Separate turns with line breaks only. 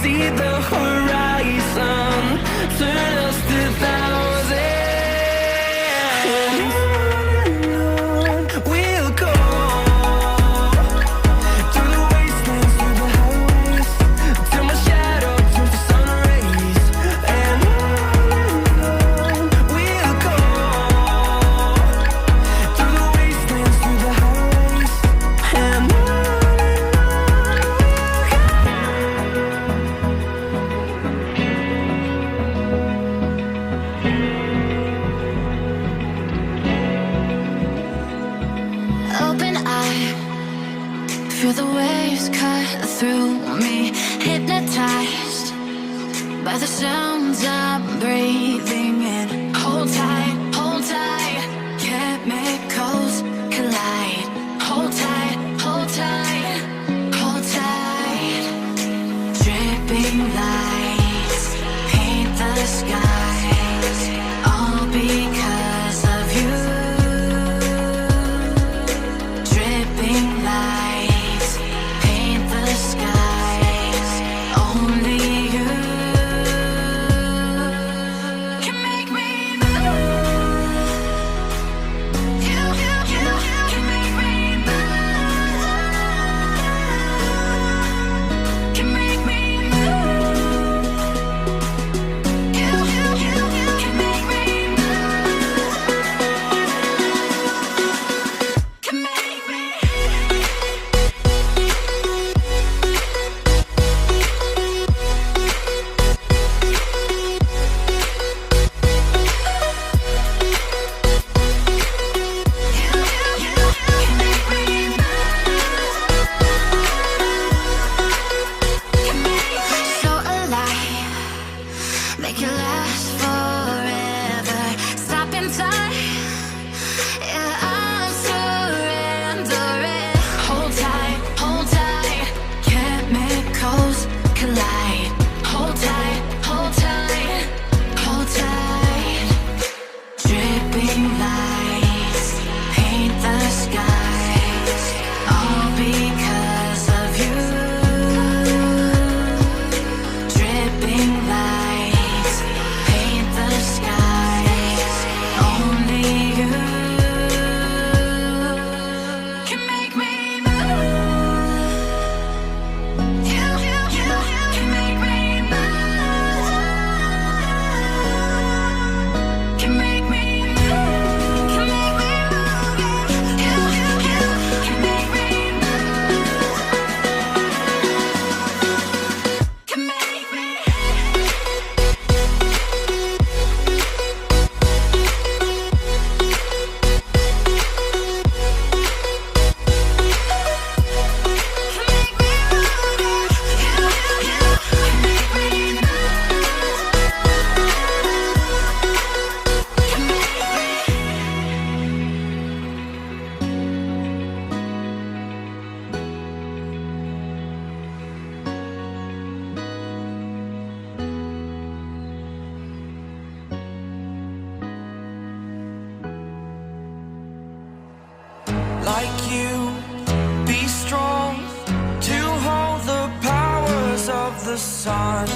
see the horizon, turn us to thousands. And on we'll go, through the wastelands, through the highways, till my shadow turns to sun rays. And on we'll go, through the wastelands, through the highways. And
open eye, feel the waves cut through me, hypnotized by the sounds I'm breathing in. Hold tight, chemicals collide. Hold tight, hold tight, hold tight. Dripping lights paint the skies, all because of you. Dripping lights paint the skies, only you can make me move. You can make me move. Can make me move. You can make me move. Can make me. So alive, make it last forever. Stop in time, yeah, I'm surrendering. Hold tight, chemicals collide. Hold tight, hold tight. Dripping lights paint the skies, all because of you. Dripping lights paint the skies, only you can make me move. You can make me move. Can make me move. Can make me move. You can make me move. Can make me.
Like you, be strong to hold the powers of the sun.